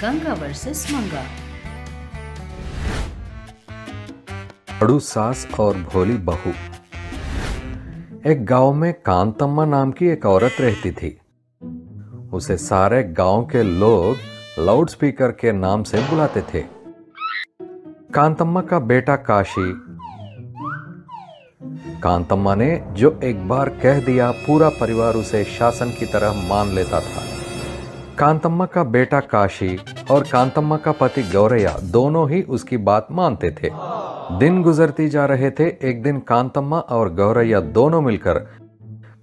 Ganga versus मंगा। बड़ू सास और भोली बहू। एक गांव में कांतम्मा नाम की एक औरत रहती थी। उसे सारे गांव के लोग लाउड स्पीकर के नाम से बुलाते थे। कांतम्मा का बेटा काशी। कांतम्मा ने जो एक बार कह दिया, पूरा परिवार उसे शासन की तरह मान लेता था। कांतम्मा का बेटा काशी और कांतम्मा का पति गौरैया दोनों ही उसकी बात मानते थे। दिन गुजरती जा रहे थे। एक दिन कांतम्मा और गौरैया दोनों मिलकर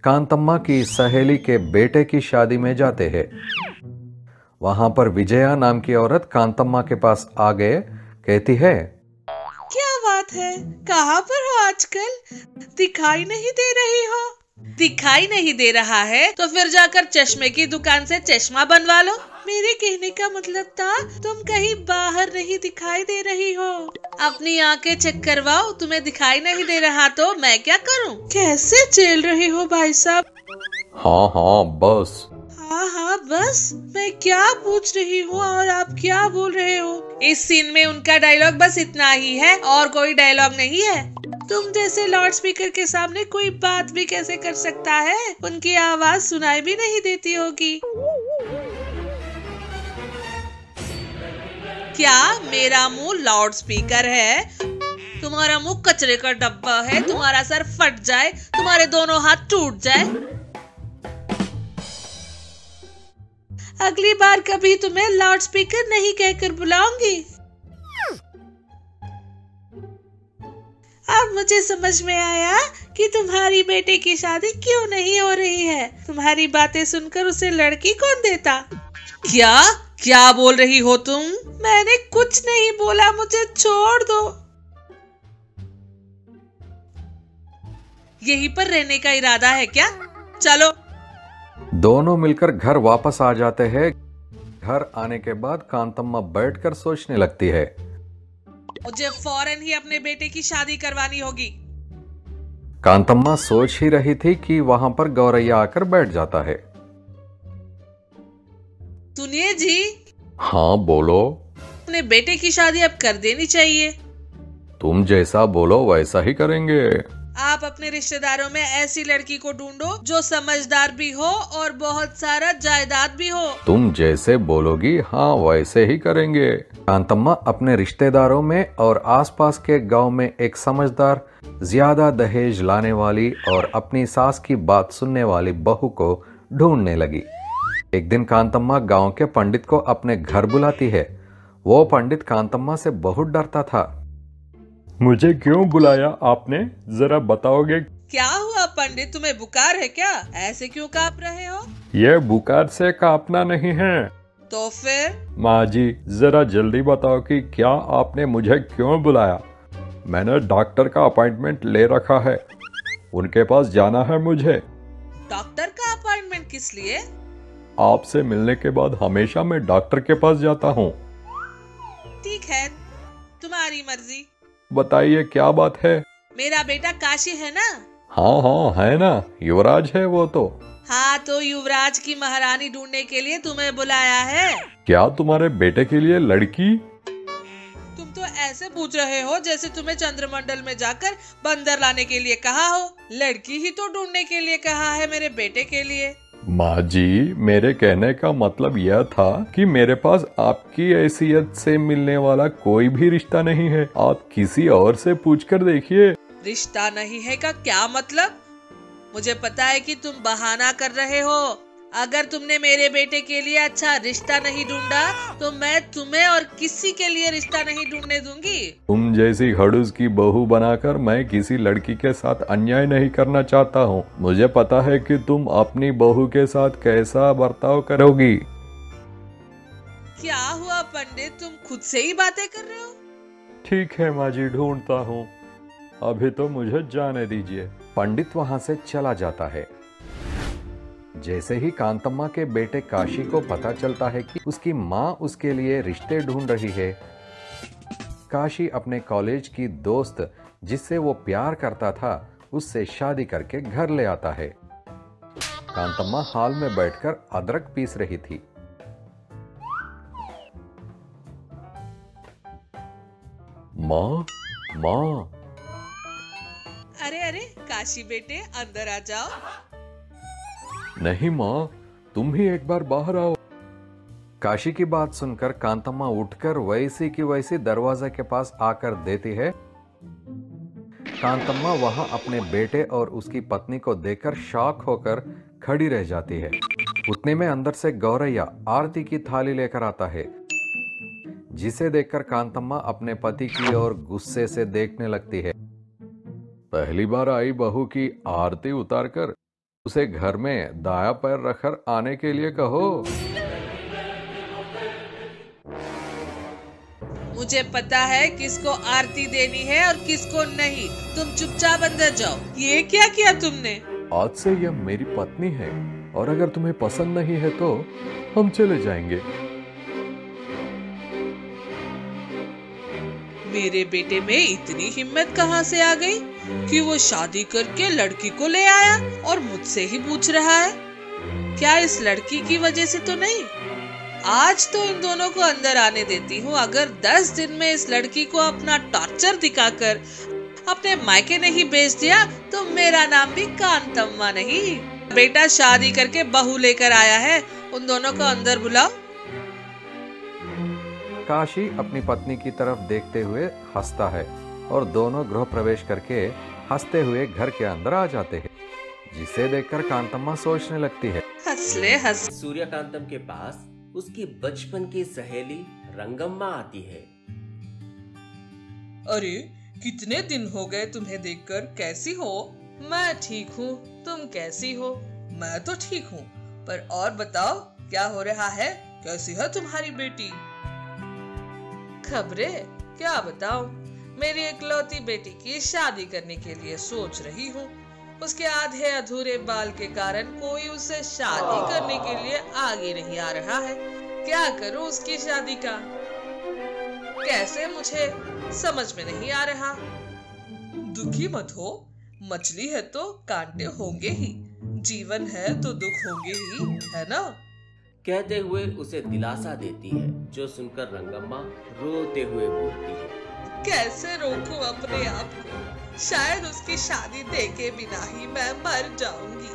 कांतम्मा की सहेली के बेटे की शादी में जाते हैं। वहां पर विजया नाम की औरत कांतम्मा के पास आ गए, कहती है, क्या बात है, कहाँ पर हो आजकल? दिखाई नहीं दे रही हो। दिखाई नहीं दे रहा है तो फिर जाकर चश्मे की दुकान से चश्मा बनवा लो। मेरे कहने का मतलब था तुम कहीं बाहर नहीं दिखाई दे रही हो। अपनी आंखें चेक करवाओ, तुम्हें दिखाई नहीं दे रहा तो मैं क्या करूं? कैसे झेल रहे हो भाई साहब? हाँ हाँ बस। हाँ बस, मैं क्या पूछ रही हूँ और आप क्या बोल रहे हो? इस सीन में उनका डायलॉग बस इतना ही है और कोई डायलॉग नहीं है। तुम जैसे लाउड स्पीकर के सामने कोई बात भी कैसे कर सकता है? उनकी आवाज सुनाई भी नहीं देती होगी। क्या मेरा मुंह लाउड स्पीकर है? तुम्हारा मुंह कचरे का डब्बा है। तुम्हारा सर फट जाए, तुम्हारे दोनों हाथ टूट जाए, अगली बार कभी तुम्हें लाउड स्पीकर नहीं कहकर बुलाऊंगी। अब मुझे समझ में आया कि तुम्हारी बेटे की शादी क्यों नहीं हो रही है। तुम्हारी बातें सुनकर उसे लड़की कौन देता? क्या क्या बोल रही हो तुम? मैंने कुछ नहीं बोला, मुझे छोड़ दो। यहीं पर रहने का इरादा है क्या? चलो। दोनों मिलकर घर वापस आ जाते हैं। घर आने के बाद कांतम्मा बैठकर सोचने लगती है, मुझे फौरन ही अपने बेटे की शादी करवानी होगी। कांतम्मा सोच ही रही थी कि वहां पर गौरैया आकर बैठ जाता है। सुनिए जी। हाँ बोलो। अपने बेटे की शादी अब कर देनी चाहिए। तुम जैसा बोलो वैसा ही करेंगे। आप अपने रिश्तेदारों में ऐसी लड़की को ढूंढो जो समझदार भी हो और बहुत सारा जायदाद भी हो। तुम जैसे बोलोगी हाँ वैसे ही करेंगे। कांतम्मा अपने रिश्तेदारों में और आसपास के गांव में एक समझदार, ज्यादा दहेज लाने वाली और अपनी सास की बात सुनने वाली बहू को ढूंढने लगी। एक दिन कांतम्मा गांव के पंडित को अपने घर बुलाती है। वो पंडित कांतम्मा से बहुत डरता था। मुझे क्यों बुलाया आपने, जरा बताओगे? क्या हुआ पंडित, तुम्हें बुखार है क्या? ऐसे क्यों कांप रहे हो? ये बुखार से कांपना नहीं है। तो फिर? माँ जी जरा जल्दी बताओ कि क्या आपने मुझे क्यों बुलाया। मैंने डॉक्टर का अपॉइंटमेंट ले रखा है, उनके पास जाना है मुझे। डॉक्टर का अपॉइंटमेंट किस लिए? आपसे मिलने के बाद हमेशा मैं डॉक्टर के पास जाता हूँ। ठीक है, तुम्हारी मर्जी। बताइए क्या बात है? मेरा बेटा काशी है ना? हाँ हाँ है ना, युवराज है वो तो। हाँ तो युवराज की महारानी ढूंढने के लिए तुम्हें बुलाया है। क्या तुम्हारे बेटे के लिए लड़की? तुम तो ऐसे पूछ रहे हो जैसे तुम्हें चंद्रमंडल में जाकर बंदर लाने के लिए कहा हो। लड़की ही तो ढूंढने के लिए कहा है मेरे बेटे के लिए। माँ जी मेरे कहने का मतलब यह था कि मेरे पास आपकी हैसियत से मिलने वाला कोई भी रिश्ता नहीं है। आप किसी और से पूछकर देखिए। रिश्ता नहीं है का क्या मतलब? मुझे पता है कि तुम बहाना कर रहे हो। अगर तुमने मेरे बेटे के लिए अच्छा रिश्ता नहीं ढूंढा तो मैं तुम्हें और किसी के लिए रिश्ता नहीं ढूंढने दूंगी। तुम जैसी खड़ूस की बहू बनाकर मैं किसी लड़की के साथ अन्याय नहीं करना चाहता हूँ। मुझे पता है कि तुम अपनी बहू के साथ कैसा बर्ताव करोगी। क्या हुआ पंडित, तुम खुद से ही बातें कर रहे हो? ठीक है माँ जी, ढूंढता हूँ, अभी तो मुझे जाने दीजिए। पंडित वहां से चला जाता है। जैसे ही कांतम्मा के बेटे काशी को पता चलता है कि उसकी माँ उसके लिए रिश्ते ढूंढ रही है, काशी अपने कॉलेज की दोस्त जिससे वो प्यार करता था उससे शादी करके घर ले आता है। कांतम्मा हाल में बैठकर अदरक पीस रही थी। माँ माँ। अरे अरे काशी बेटे, अंदर आ जाओ। नहीं माँ, तुम ही एक बार बाहर आओ। काशी की बात सुनकर कांतम्मा उठकर वैसी की वैसी दरवाजे के पास आकर देती है। कांतम्मा वहां अपने बेटे और उसकी पत्नी को देखकर शॉक होकर खड़ी रह जाती है। उतने में अंदर से गौरैया आरती की थाली लेकर आता है, जिसे देखकर कांतम्मा अपने पति की ओर गुस्से से देखने लगती है। पहली बार आई बहू की आरती उतारकर उसे घर में दाया पैर रखकर आने के लिए कहो। मुझे पता है किसको आरती देनी है और किसको नहीं। तुम चुपचाप अंदर जाओ। ये क्या किया तुमने? आज से यह मेरी पत्नी है और अगर तुम्हें पसंद नहीं है तो हम चले जाएंगे। मेरे बेटे में इतनी हिम्मत कहाँ से आ गई कि वो शादी करके लड़की को ले आया और मुझसे ही पूछ रहा है? क्या इस लड़की की वजह से तो नहीं? आज तो इन दोनों को अंदर आने देती हूँ। अगर 10 दिन में इस लड़की को अपना टॉर्चर दिखाकर अपने मायके नहीं भेज दिया तो मेरा नाम भी कांतम्मा नहीं। बेटा शादी करके बहू लेकर आया है, उन दोनों को अंदर बुलाओ। काशी अपनी पत्नी की तरफ देखते हुए हंसता है और दोनों गृह प्रवेश करके हंसते हुए घर के अंदर आ जाते हैं, जिसे देखकर कांतम्मा सोचने लगती है। हंसले हंस। सूर्यकांतम के पास उसकी बचपन की सहेली रंगम्मा आती है। अरे कितने दिन हो गए तुम्हें देखकर, कैसी हो? मैं ठीक हूँ, तुम कैसी हो? मैं तो ठीक हूँ, पर और बताओ क्या हो रहा है? कैसी है तुम्हारी बेटी? खबरें क्या बताऊं? मेरी इकलौती बेटी की शादी करने के लिए सोच रही हूँ। उसके आधे अधूरे बाल के कारण कोई उसे शादी करने के लिए आगे नहीं आ रहा है। क्या करूं उसकी शादी का? कैसे, मुझे समझ में नहीं आ रहा। दुखी मत हो, मछली है तो कांटे होंगे ही, जीवन है तो दुख होंगे ही, है ना? कहते हुए उसे दिलासा देती है, जो सुनकर रंगम्मा रोते हुए बोलती है। कैसे रोकूं अपने आप को? शायद उसकी शादी देखे बिना ही मैं मर जाऊंगी।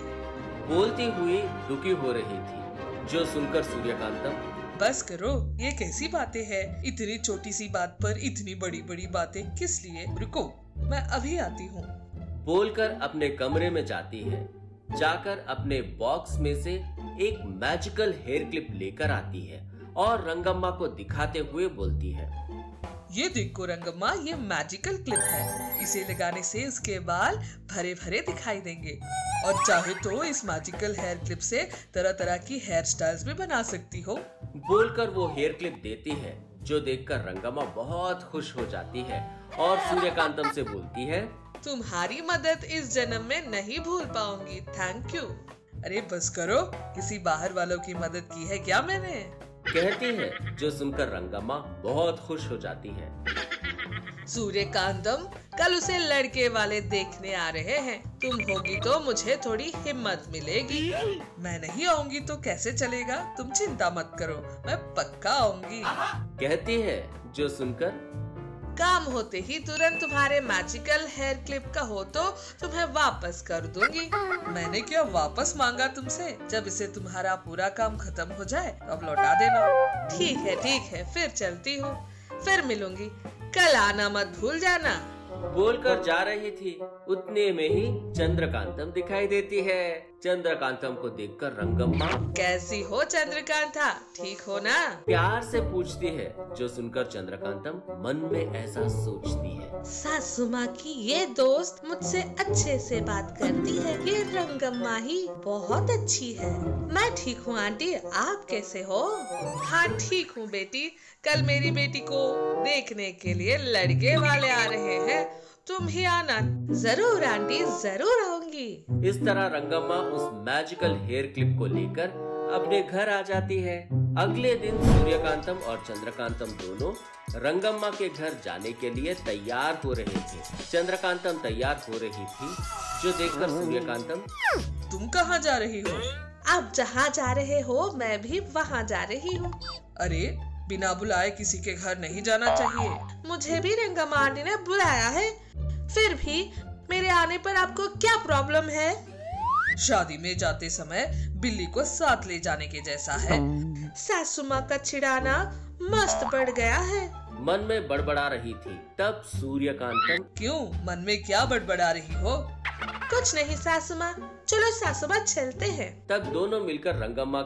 बोलती हुई दुखी हो रही थी, जो सुनकर सूर्यकांतम। बस करो, ये कैसी बातें हैं? इतनी छोटी सी बात पर इतनी बड़ी बड़ी बातें किस लिए? रुको, मैं अभी आती हूँ। बोलकर अपने कमरे में जाती है। जाकर अपने बॉक्स में से एक मैजिकल हेयर क्लिप लेकर आती है और रंगम्मा को दिखाते हुए बोलती है, ये देखो रंगम्मा, ये मैजिकल क्लिप है। इसे लगाने से इसके बाल भरे भरे दिखाई देंगे और चाहे तो इस मैजिकल हेयर क्लिप से तरह तरह की हेयर स्टाइल्स भी बना सकती हो। बोलकर वो हेयर क्लिप देती है, जो देखकर रंगम्मा बहुत खुश हो जाती है और सूर्यकांतम से बोलती है, तुम्हारी मदद इस जन्म में नहीं भूल पाऊंगी, थैंक यू। अरे बस करो, किसी बाहर वालों की मदद की है क्या मैंने? कहती है, जो सुनकर रंगम्मा बहुत खुश हो जाती है। सूर्यकांतम, कल उसे लड़के वाले देखने आ रहे हैं। तुम होगी तो मुझे थोड़ी हिम्मत मिलेगी। मैं नहीं आऊंगी तो कैसे चलेगा? तुम चिंता मत करो, मैं पक्का आऊंगी। कहती है, जो सुनकर काम होते ही तुरंत तुम्हारे मैजिकल हेयर क्लिप का हो तो तुम्हें वापस कर दूंगी। मैंने क्या वापस मांगा तुमसे? जब इसे तुम्हारा पूरा काम खत्म हो जाए अब लौटा देना। ठीक है, फिर चलती हूँ, फिर मिलूंगी। कल आना मत भूल जाना। बोलकर जा रही थी, उतने में ही चंद्रकांतम दिखाई देती है। चंद्रकांतम को देखकर रंगम्मा, कैसी हो चंद्रकांता, ठीक हो ना? प्यार से पूछती है, जो सुनकर चंद्रकांतम मन में ऐसा सोचती है, सासू माँ की ये दोस्त मुझसे अच्छे से बात करती है। ये रंगम्मा ही बहुत अच्छी है। मैं ठीक हूँ आंटी, आप कैसे हो? हाँ ठीक हूँ बेटी। कल मेरी बेटी को देखने के लिए लड़के वाले आ रहे हैं, तुम ही आना। जरूर आंटी, जरूर आऊंगी। इस तरह रंगम्मा उस मैजिकल हेयर क्लिप को लेकर अपने घर आ जाती है। अगले दिन सूर्यकांतम और चंद्रकांतम दोनों रंगम्मा के घर जाने के लिए तैयार हो रहे थे। चंद्रकांतम तैयार हो रही थी, जो देखकर सूर्यकांतम, तुम कहाँ जा रही हो? आप जहाँ जा रहे हो मैं भी वहाँ जा रही हूँ। अरे बिना बुलाए किसी के घर नहीं जाना चाहिए। मुझे भी रंगम्मा आंटी ने बुलाया है, फिर भी मेरे आने पर आपको क्या प्रॉब्लम है? शादी में जाते समय बिल्ली को साथ ले जाने के जैसा है। सासू माँ का चिढ़ाना मस्त बढ़ गया है। मन में बड़बड़ा रही थी। तब सूर्यकांतम, क्यों, मन में क्या बड़बड़ा रही हो? कुछ नहीं सासू माँ, चलो सासू माँ चलते हैं। तब दोनों मिलकर रंगम्मा